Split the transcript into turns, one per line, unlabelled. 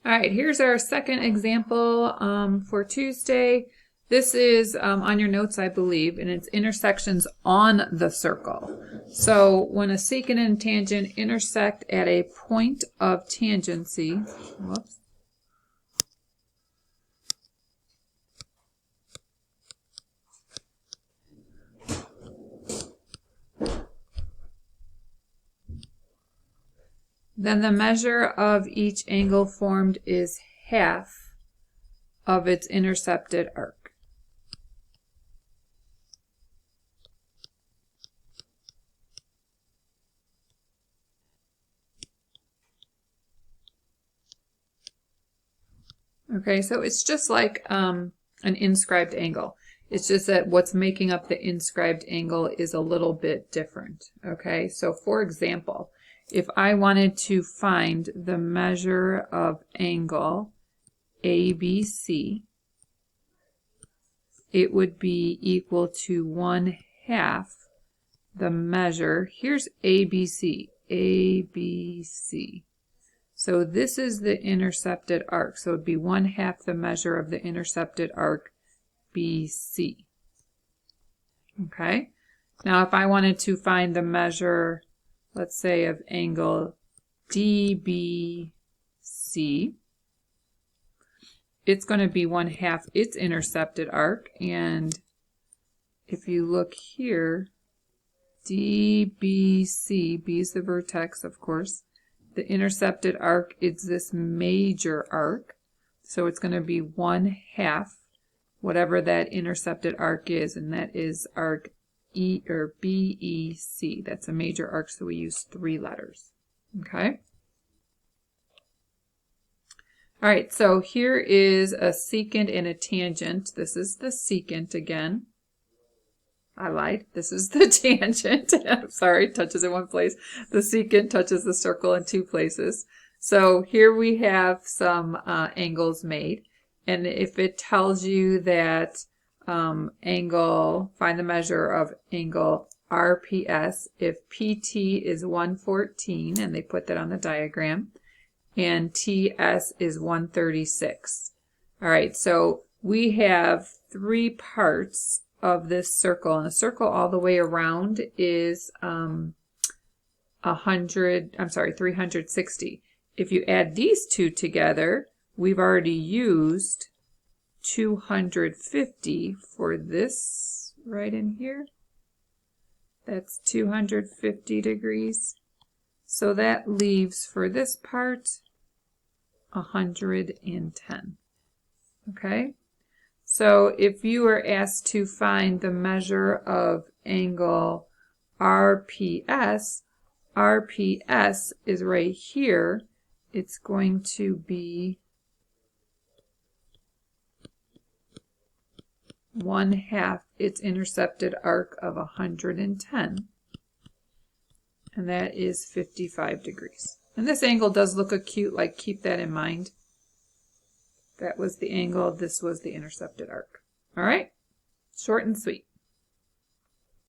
All right, here's our second example for Tuesday. This is on your notes, I believe, and it's intersections on the circle. So when a secant and tangent intersect at a point of tangency, whoops. Then the measure of each angle formed is half of its intercepted arc. Okay, so it's just like an inscribed angle. It's just that what's making up the inscribed angle is a little bit different. Okay, so for example, if I wanted to find the measure of angle ABC, it would be equal to 1/2 the measure. Here's ABC, ABC. So this is the intercepted arc. So it would be 1/2 the measure of the intercepted arc BC. Okay. Now if I wanted to find the measure, let's say, of angle DBC, it's going to be 1/2 its intercepted arc. And if you look here, DBC, B is the vertex, of course. The intercepted arc is this major arc. So it's going to be 1/2 whatever that intercepted arc is, and that is arc E or BEC. That's a major arc, so we use 3 letters. Okay? All right, so here is a secant and a tangent. This is the secant again. I lied. This is the tangent. I'm sorry, it touches in one place. The secant touches the circle in 2 places. So here we have some angles made. And if it tells you that find the measure of angle RPS, if PT is 114, and they put that on the diagram, and TS is 136. All right, so we have 3 parts of this circle, and the circle all the way around is 360. If you add these 2 together, we've already used 250 for this right in here. That's 250 degrees. So that leaves for this part 110. Okay? So if you were asked to find the measure of angle RPS, RPS is right here. It's going to be 1/2 its intercepted arc of 110. And that is 55 degrees. And this angle does look acute, like keep that in mind. That was the angle, this was the intercepted arc. All right, short and sweet.